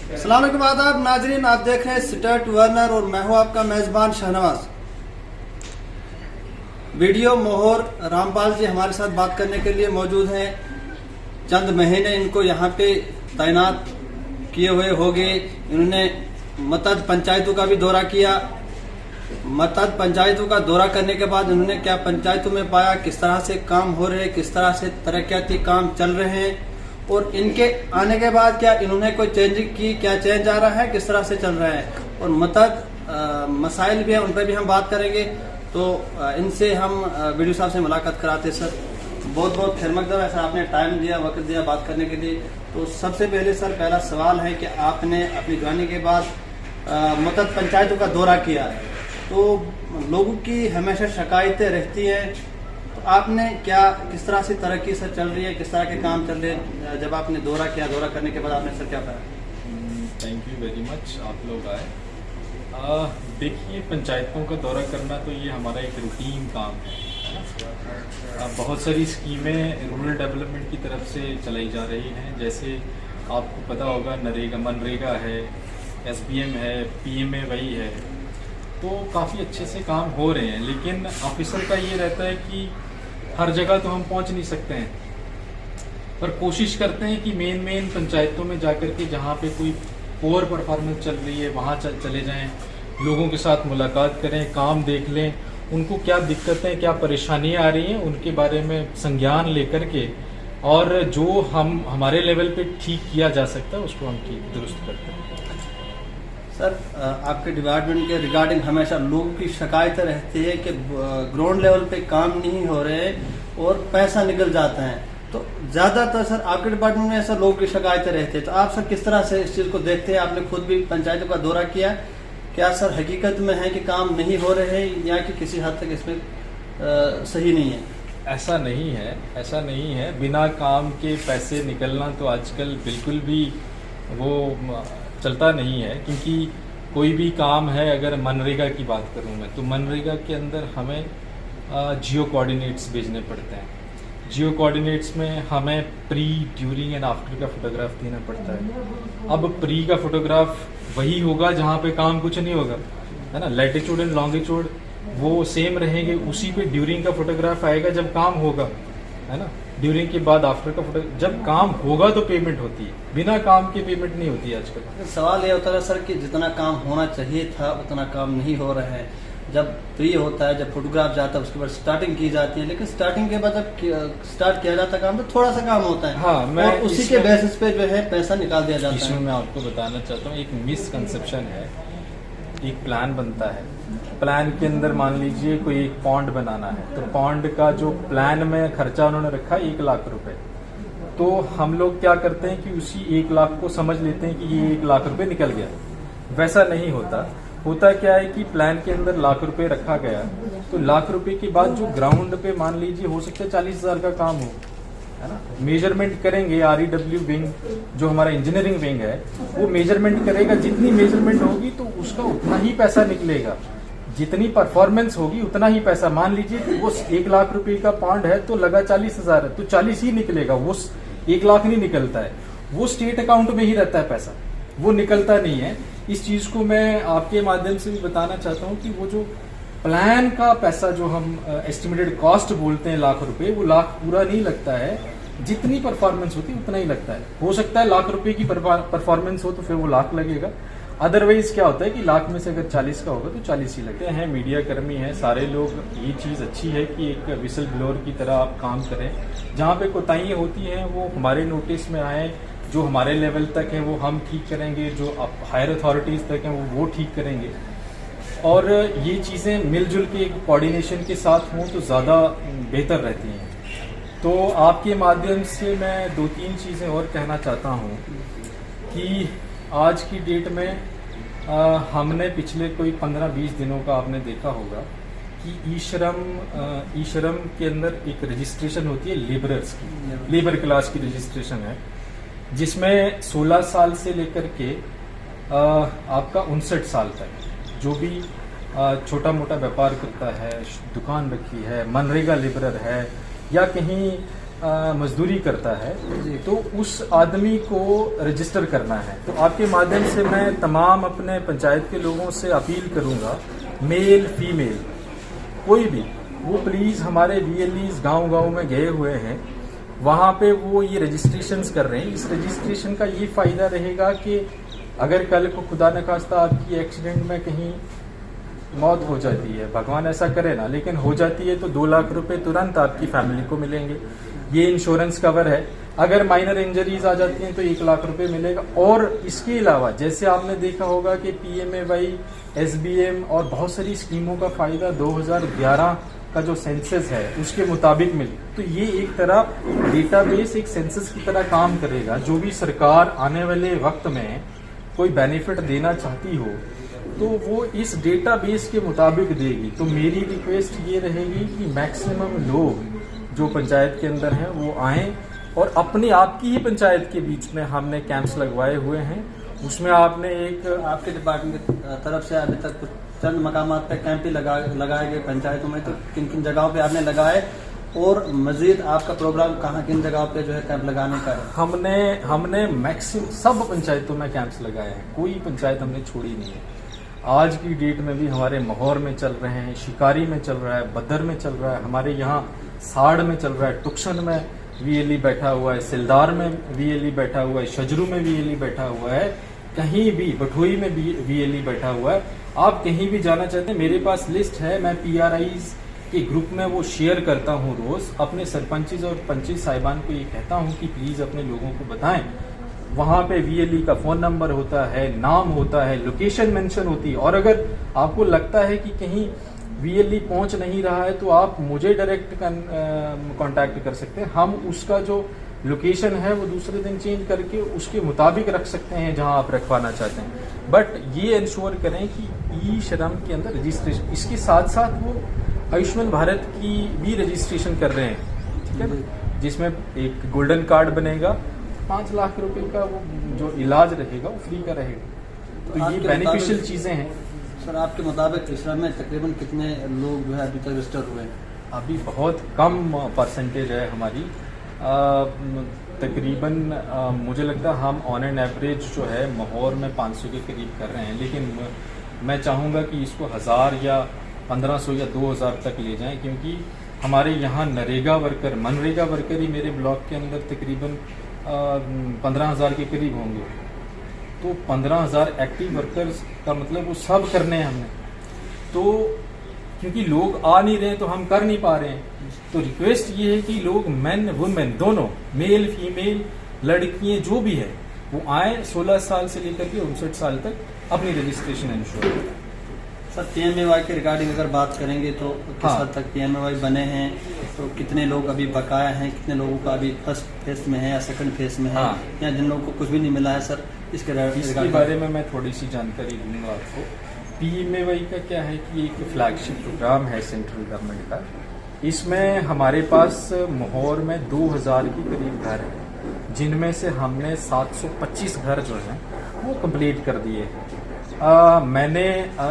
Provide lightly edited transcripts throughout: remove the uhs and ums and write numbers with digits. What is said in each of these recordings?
अस्सलाम वालेकुम आदाब नाजरीन, आप देख रहे हैं स्टर्ट वर्नर और मैं हूं आपका मेजबान शहनवाज। वीडियो मोहर रामपाल जी हमारे साथ बात करने के लिए मौजूद हैं। चंद महीने इनको यहाँ पे तैनात किए हुए हो गए। इन्होंने मतद पंचायतों का भी दौरा किया। मतद पंचायतों का दौरा करने के बाद उन्होंने क्या पंचायतों में पाया, किस तरह से काम हो रहे हैं, किस तरह से तरक्याती काम चल रहे हैं और इनके आने के बाद क्या इन्होंने कोई चेंजिंग की, क्या चेंज आ रहा है, किस तरह से चल रहा है और मतद मसाइल भी है, उन पर भी हम बात करेंगे। तो इनसे हम वीडियो साहब से मुलाकात कराते। सर बहुत बहुत खैर मकदम है सर, आपने टाइम दिया, वक्त दिया बात करने के लिए। तो सबसे पहले सर पहला सवाल है कि आपने अपनी ज्वाइनिंग के बाद मतद पंचायतों का दौरा किया, तो लोगों की हमेशा शिकायतें रहती हैं, तो आपने क्या किस तरह से तरक्की सर चल रही है, किस तरह के काम चल रहे हैं जब आपने दौरा किया, दौरा करने के बाद आपने सर क्या पाया? थैंक यू वेरी मच, आप लोग आए। देखिए, पंचायतों का दौरा करना तो ये हमारा एक रूटीन काम है। बहुत सारी स्कीमें रूरल डेवलपमेंट की तरफ से चलाई जा रही हैं, जैसे आपको पता होगा नरेगा, मनरेगा है, SBM है, PMAY है, तो काफ़ी अच्छे से काम हो रहे हैं। लेकिन ऑफिसर का ये रहता है कि हर जगह तो हम पहुंच नहीं सकते हैं, पर कोशिश करते हैं कि मेन पंचायतों में जाकर के जहाँ पे कोई पोअर परफॉर्मेंस चल रही है वहाँ चले जाएं, लोगों के साथ मुलाकात करें, काम देख लें, उनको क्या दिक्कतें, क्या परेशानियाँ आ रही हैं उनके बारे में संज्ञान लेकर के, और जो हमारे लेवल पे ठीक किया जा सकता है उसको हम ठीक दुरुस्त करते हैं। सर आपके डिपार्टमेंट के रिगार्डिंग हमेशा लोगों की शिकायतें रहती है कि ग्राउंड लेवल पे काम नहीं हो रहे और पैसा निकल जाता है, तो ज्यादातर सर आपके डिपार्टमेंट में ऐसा लोगों की शिकायतें रहती है, तो आप सर किस तरह से इस चीज को देखते हैं? आपने खुद भी पंचायतों का दौरा किया, क्या सर हकीकत में है कि काम नहीं हो रहे हैं या कि किसी हद तक इसमें सही नहीं है? ऐसा नहीं है, ऐसा नहीं है। बिना काम के पैसे निकलना तो आजकल बिल्कुल भी वो चलता नहीं है, क्योंकि कोई भी काम है, अगर मनरेगा की बात करूं मैं, तो मनरेगा के अंदर हमें जियो कोऑर्डिनेट्स भेजने पड़ते हैं। जियो कोऑर्डिनेट्स में हमें प्री, ड्यूरिंग एंड आफ्टर का फोटोग्राफ देना पड़ता है। अब प्री का फोटोग्राफ वही होगा जहाँ पे काम कुछ नहीं होगा, है ना। लैटिट्यूड एंड लॉन्गिट्यूड वो सेम रहेंगे, उसी पे ड्यूरिंग का फोटोग्राफ आएगा जब काम होगा, है ना। ड्यूरिंग के बाद आफ्टर का फोटो, जब काम होगा तो पेमेंट होती है, बिना काम के पेमेंट नहीं होती है आजकल। सवाल ये होता है सर कि जितना काम होना चाहिए था उतना काम नहीं हो रहा है। जब प्री होता है, जब फोटोग्राफ जाता है, उसके बाद स्टार्टिंग की जाती है, लेकिन स्टार्टिंग के बाद जब स्टार्ट किया जाता है काम, तो थोड़ा सा काम होता है। हाँ, मैं और उसी के बेसिस पे जो है पैसा निकाल दिया जाता है। इसमें मैं आपको बताना चाहता हूँ, एक मिसकंसेप्शन है। एक प्लान बनता है, प्लान के अंदर मान लीजिए कोई एक पॉन्ड बनाना है, तो पॉन्ड का जो प्लान में खर्चा उन्होंने रखा 1 लाख रुपए, तो हम लोग क्या करते हैं कि उसी 1 लाख को समझ लेते हैं कि ये 1 लाख रुपए निकल गया। वैसा नहीं होता। होता क्या है कि प्लान के अंदर लाख रुपए रखा गया, तो लाख रुपए के बाद जो ग्राउंड पे मान लीजिए हो सकता है 40,000 का काम हो, है ना। मेजरमेंट करेंगे, REW विंग जो हमारा इंजीनियरिंग विंग है वो मेजरमेंट करेगा, जितनी मेजरमेंट होगी तो उसका उतना ही पैसा निकलेगा, जितनी परफॉर्मेंस होगी उतना ही पैसा। मान लीजिए वो 1 लाख रुपए का पॉन्ड है तो लगा 40,000 है, तो 40 ही निकलेगा, वो 1 लाख नहीं निकलता है, वो स्टेट अकाउंट में ही रहता है पैसा, वो निकलता नहीं है। इस चीज को मैं आपके माध्यम से भी बताना चाहता हूँ कि वो जो प्लान का पैसा जो हम एस्टिमेटेड कॉस्ट बोलते हैं लाख रुपए, वो लाख पूरा नहीं लगता है, जितनी परफॉर्मेंस होती है उतना ही लगता है। हो सकता है लाख रुपए की परफॉर्मेंस हो तो फिर वो लाख लगेगा, अदरवाइज क्या होता है कि लाख में से अगर 40 का होगा तो 40 ही लगते हैं। मीडिया कर्मी हैं सारे लोग, ये चीज़ अच्छी है कि एक विसल ब्लोअर की तरह आप काम करें, जहाँ पे कोताहियाँ होती हैं वो हमारे नोटिस में आए, जो हमारे लेवल तक है वो हम ठीक करेंगे, जो हायर अथॉरिटीज़ तक हैं वो ठीक करेंगे, और ये चीज़ें मिलजुल के एक कोऑर्डिनेशन के साथ हों तो ज़्यादा बेहतर रहती हैं। तो आपके माध्यम से मैं 2-3 चीज़ें और कहना चाहता हूँ कि आज की डेट में हमने पिछले कोई 15-20 दिनों का आपने देखा होगा कि ई श्रम के अंदर एक रजिस्ट्रेशन होती है लेबरर्स की, लेबर क्लास की रजिस्ट्रेशन है, जिसमें 16 साल से लेकर के आपका 59 साल तक जो भी छोटा मोटा व्यापार करता है, दुकान रखी है, मनरेगा लेबरर है, या कहीं मजदूरी करता है तो उस आदमी को रजिस्टर करना है। तो आपके माध्यम से मैं तमाम अपने पंचायत के लोगों से अपील करूंगा, मेल फीमेल कोई भी, वो प्लीज़ हमारे VLEs गांव-गांव में गए हुए हैं, वहाँ पे वो ये रजिस्ट्रेशंस कर रहे हैं। इस रजिस्ट्रेशन का ये फ़ायदा रहेगा कि अगर कल को खुदा न खास्ता आपकी एक्सीडेंट में कहीं मौत हो जाती है, भगवान ऐसा करे ना, लेकिन हो जाती है तो 2 लाख रुपए तुरंत आपकी फैमिली को मिलेंगे। ये इंश्योरेंस कवर है। अगर माइनर इंजरीज आ जाती हैं तो 1 लाख रुपए मिलेगा। और इसके अलावा जैसे आपने देखा होगा कि PMAY, SBM और बहुत सारी स्कीमों का फायदा 2011 का जो सेंसस है उसके मुताबिक मिले। तो ये एक तरह डेटाबेस एक सेंसस की तरह काम करेगा। जो भी सरकार आने वाले वक्त में कोई बेनिफिट देना चाहती हो तो वो इस डेटाबेस के मुताबिक देगी। तो मेरी रिक्वेस्ट ये रहेगी कि मैक्सिमम लोग जो पंचायत के अंदर हैं वो आएं, और अपनी आपकी ही पंचायत के बीच में हमने कैंप्स लगवाए हुए हैं। उसमें आपने एक आपके डिपार्टमेंट की तरफ से अभी तक कुछ चंद मकामात पे कैंप ही लगाए गए पंचायतों में, तो किन किन जगहों पे आपने लगाए, और मजीद आपका प्रोग्राम कहाँ किन जगहों पे जो है कैंप लगाने का है? हमने मैक्सिमम सब पंचायतों में कैंप्स लगाए हैं, कोई पंचायत हमने छोड़ी नहीं है। आज की डेट में भी हमारे महोर में चल रहे हैं, शिकारी में चल रहा है, बदर में चल रहा है, हमारे यहाँ साड़ में चल रहा है, टुक्शन में VLE बैठा हुआ है, सिलदार में VLE बैठा हुआ है, शजरू में VLE बैठा हुआ है, कहीं भी बठोई में भी VLE बैठा हुआ है। आप कहीं भी जाना चाहते हैं, मेरे पास लिस्ट है, मैं PRIs के ग्रुप में वो शेयर करता हूँ रोज। अपने सरपंचेस और पंचिस साहिबान को ये कहता हूँ कि प्लीज अपने लोगों को बताएं। वहां पे VLE का फोन नंबर होता है, नाम होता है, लोकेशन मेंशन होती है। और अगर आपको लगता है कि कहीं VLE पहुंच नहीं रहा है तो आप मुझे डायरेक्ट कांटेक्ट कर सकते हैं। हम उसका जो लोकेशन है वो दूसरे दिन चेंज करके उसके मुताबिक रख सकते हैं जहां आप रखवाना चाहते हैं। बट ये इंश्योर करें कि ई-श्रम के अंदर रजिस्ट्रेशन, इसके साथ साथ वो आयुष्मान भारत की भी रजिस्ट्रेशन कर रहे हैं, ठीक है, जिसमें एक गोल्डन कार्ड बनेगा, 5 लाख रुपए का वो जो इलाज रहेगा वो फ्री का रहेगा। तो ये बेनिफिशियल चीजें हैं। सर, आपके मुताबिक ई-श्रम में तकरीबन कितने लोग जो है अभी तक रजिस्टर हुए हैं? अभी बहुत कम परसेंटेज है हमारी, तकरीबन मुझे लगता है हम ऑन एन एवरेज जो है महोर में 500 के करीब कर रहे हैं, लेकिन मैं चाहूँगा कि इसको 1000 या 1500 या 2000 तक ले जाएं, क्योंकि हमारे यहाँ मनरेगा वर्कर ही मेरे ब्लॉक के अंदर तकरीबन 15,000 के करीब होंगे। तो 15,000 एक्टिव वर्कर्स का मतलब वो सब करने हैं हमने। तो क्योंकि लोग आ नहीं रहे तो हम कर नहीं पा रहे हैं। तो रिक्वेस्ट ये है कि लोग मेन वुमेन दोनों, मेल फीमेल, लड़कियां जो भी है वो आए, 16 साल से लेकर के 59 साल तक अपनी रजिस्ट्रेशन इंश्योर करें। सर, PMAY के रिगार्डिंग अगर बात करेंगे तो किस हद तक PMAY बने हैं, तो कितने लोग अभी बकाया हैं, कितने लोगों का अभी फर्स्ट फेज में है या सेकंड फेज में है, या जिन लोगों को कुछ भी नहीं मिला है? सर, इसके बारे में मैं थोड़ी सी जानकारी दूंगा आपको। PMAY का क्या है कि एक फ्लैगशिप प्रोग्राम है सेंट्रल गवर्नमेंट का। इसमें हमारे पास महोर में 2000 के करीब घर हैं, जिनमें से हमने 725 घर जो हैं वो कंप्लीट कर दिए हैं। मैंने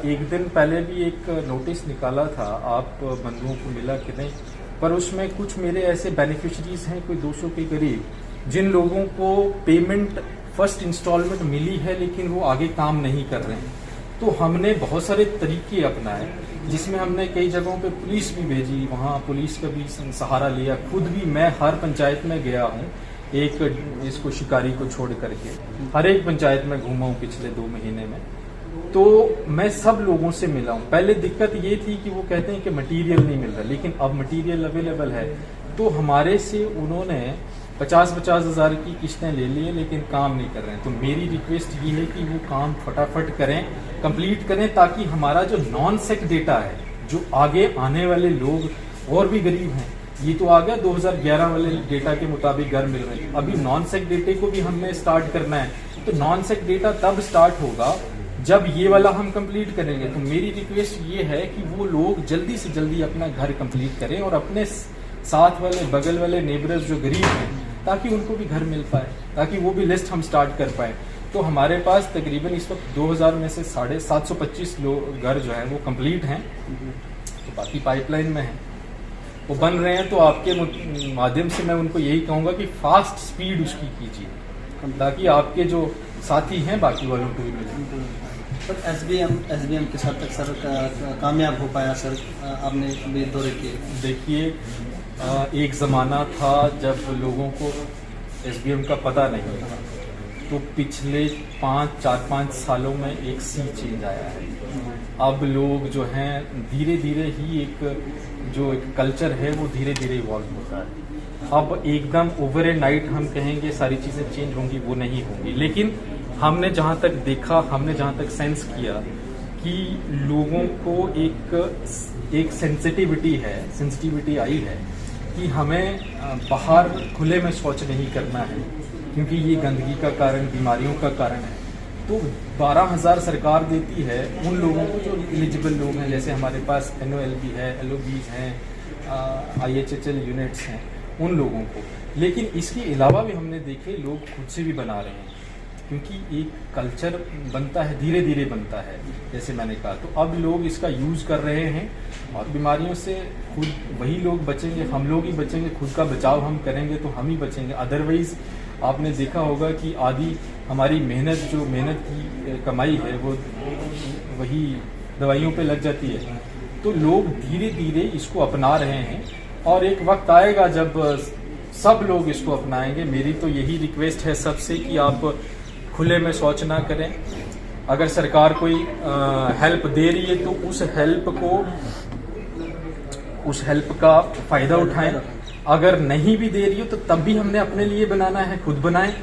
एक दिन पहले भी एक नोटिस निकाला था, आप बंधुओं को मिला कि नहीं, पर उसमें कुछ मेरे ऐसे बेनिफिशरीज हैं कोई 200 के करीब, जिन लोगों को पेमेंट फर्स्ट इंस्टॉलमेंट मिली है लेकिन वो आगे काम नहीं कर रहे हैं। तो हमने बहुत सारे तरीके अपनाए, जिसमें हमने कई जगहों पे पुलिस भी भेजी, वहाँ पुलिस का भी सहारा लिया। खुद भी मैं हर पंचायत में गया हूँ, एक इसको शिकारी को छोड़ करके हर एक पंचायत में घूमा हूँ पिछले 2 महीने में। तो मैं सब लोगों से मिला हूँ। पहले दिक्कत ये थी कि वो कहते हैं कि मटेरियल नहीं मिल रहा, लेकिन अब मटेरियल अवेलेबल है। तो हमारे से उन्होंने 50-50 हज़ार की किस्तें ले ली हैं, लेकिन काम नहीं कर रहे हैं। तो मेरी रिक्वेस्ट ये है कि वो काम फटाफट करें, कंप्लीट करें, ताकि हमारा जो नॉन सेक डेटा है, जो आगे आने वाले लोग और भी गरीब हैं, ये तो आ गया 2011 वाले डेटा के मुताबिक घर मिल रहे हैं, अभी नॉन सेक डेटे को भी हमने स्टार्ट करना है। तो नॉन सेक डेटा तब स्टार्ट होगा जब ये वाला हम कंप्लीट करेंगे। तो मेरी रिक्वेस्ट ये है कि वो लोग जल्दी से जल्दी अपना घर कंप्लीट करें और अपने साथ वाले बगल वाले नेबर्स जो गरीब हैं, ताकि उनको भी घर मिल पाए, ताकि वो भी लिस्ट हम स्टार्ट कर पाए। तो हमारे पास तकरीबन इस वक्त 2000 में से 725 लोग घर जो है वो कंप्लीट हैं, तो बाकी पाइपलाइन में है। वो बन रहे हैं, तो आपके माध्यम से मैं उनको यही कहूँगा कि फास्ट स्पीड उसकी कीजिए, ताकि आपके जो साथी हैं बाकी वालों को भी मिले। सर एसबीएम के साथ तक सर कामयाब हो पाया सर, आपने भी दौरे किए? देखिए, एक ज़माना था जब लोगों को एसबीएम का पता नहीं था, तो पिछले 4-5 सालों में एक सी चेंज आया है। अब लोग जो हैं धीरे धीरे ही एक कल्चर है वो धीरे धीरे इवॉल्व होता है। अब एकदम ओवर ए नाइट हम कहेंगे सारी चीज़ें चेंज होंगी, वो नहीं होंगी, लेकिन हमने जहाँ तक देखा, हमने जहाँ तक सेंस किया कि लोगों को एक सेंसिटिविटी आई है कि हमें बाहर खुले में शौच नहीं करना है, क्योंकि ये गंदगी का कारण, बीमारियों का कारण है। तो 12,000 सरकार देती है उन लोगों को जो एलिजिबल लोग हैं, जैसे हमारे पास NOLB है, LOBs हैं, IHHL यूनिट्स हैं, उन लोगों को। लेकिन इसके अलावा भी हमने देखे लोग खुद से भी बना रहे हैं, क्योंकि एक कल्चर बनता है, धीरे धीरे बनता है, जैसे मैंने कहा। तो अब लोग इसका यूज़ कर रहे हैं और बीमारियों से खुद वही लोग बचेंगे, हम लोग ही बचेंगे। खुद का बचाव हम करेंगे तो हम ही बचेंगे। अदरवाइज आपने देखा होगा कि आधी हमारी मेहनत की कमाई है वो वही दवाइयों पे लग जाती है। तो लोग धीरे धीरे इसको अपना रहे हैं और एक वक्त आएगा जब सब लोग इसको अपनाएंगे। मेरी तो यही रिक्वेस्ट है सबसे कि आप खुले में शौच ना करें। अगर सरकार कोई हेल्प दे रही है तो उस हेल्प का फायदा उठाएं। अगर नहीं भी दे रही हो तो तब भी हमने अपने लिए बनाना है, खुद बनाएं,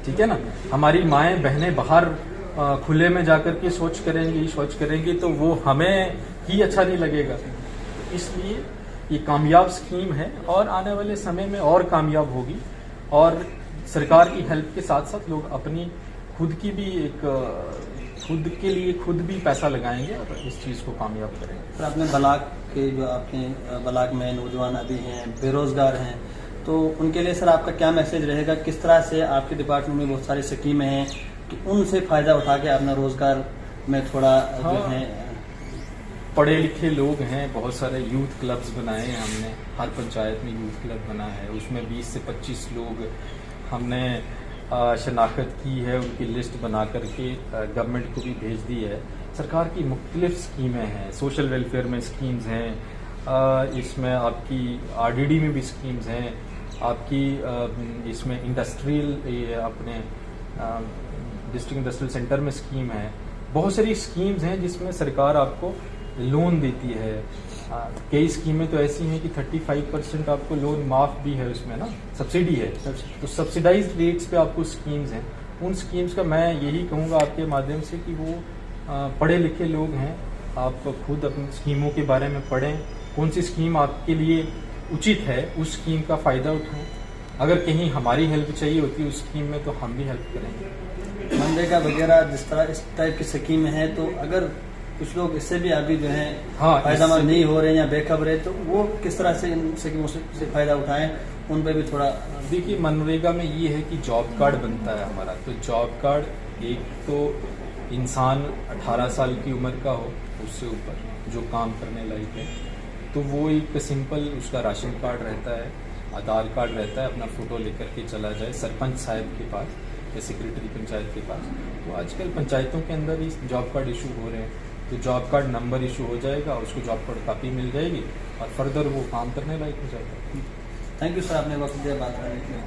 ठीक है ना। हमारी माएँ बहनें बाहर खुले में जाकर के शौच करेंगी तो वो हमें ही अच्छा नहीं लगेगा। इसलिए ये कामयाब स्कीम है और आने वाले समय में और कामयाब होगी, और सरकार की हेल्प के साथ साथ लोग अपनी खुद के लिए खुद भी पैसा लगाएंगे और इस चीज़ को कामयाब करेंगे। सर आपने बलाक में नौजवान अभी हैं, बेरोजगार हैं, तो उनके लिए सर आपका क्या मैसेज रहेगा? किस तरह से आपके डिपार्टमेंट में बहुत सारी स्कीमें हैं कि उनसे फ़ायदा उठा के अपना रोजगार में थोड़ा जो है। पढ़े लिखे लोग हैं, बहुत सारे यूथ क्लब्स बनाए हैं हमने, हर पंचायत में यूथ क्लब बना है, उसमें 20 से 25 लोग हमने शनाख्त की है, उनकी लिस्ट बना करके गवर्नमेंट को भी भेज दी है। सरकार की मुख्तलिफ स्कीमें हैं, सोशल वेलफेयर में स्कीम्स हैं, इसमें आपकी RDD में भी स्कीम्स हैं, आपकी इसमें इंडस्ट्रियल अपने डिस्ट्रिक्ट इंडस्ट्रियल सेंटर में स्कीम है। बहुत सारी स्कीम्स हैं जिसमें सरकार आपको लोन देती है। कई स्कीमें तो ऐसी हैं कि 35% आपको लोन माफ भी है, उसमें ना सब्सिडी है, तो सब्सिडाइज्ड रेट्स पे आपको स्कीम्स हैं। उन स्कीम्स का मैं यही कहूँगा आपके माध्यम से कि वो पढ़े लिखे लोग हैं, आप खुद अपनी स्कीमों के बारे में पढ़ें, कौन सी स्कीम आपके लिए उचित है उस स्कीम का फ़ायदा उठाएं। अगर कहीं हमारी हेल्प चाहिए होती है उस स्कीम में तो हम भी हेल्प करेंगे। मनरेगा वगैरह जिस तरह इस टाइप की स्कीम है, तो अगर कुछ लोग इससे भी अभी जो है फायदामंद नहीं हो रहे हैं या बेखबर है, तो वो किस तरह से इन स्कीमों से फायदा उठाएं, उन पे भी थोड़ा। देखिए, मनरेगा में ये है कि जॉब कार्ड बनता है हमारा, तो जॉब कार्ड एक तो इंसान 18 साल की उम्र का हो, उससे ऊपर जो काम करने लायक है, तो वो एक सिंपल उसका राशन कार्ड रहता है, आधार कार्ड रहता है, अपना फ़ोटो लेकर के चला जाए सरपंच साहब के पास या सेक्रेटरी पंचायत के पास। तो आजकल पंचायतों के अंदर ही जॉब कार्ड इशू हो रहे हैं, तो जॉब कार्ड नंबर इशू हो जाएगा, उसको जॉब कार्ड कॉपी मिल जाएगी और फर्दर वो काम करने लायक हो जाएगा। थैंक यू सर, आपने वक्त दिया बात करने के लिए।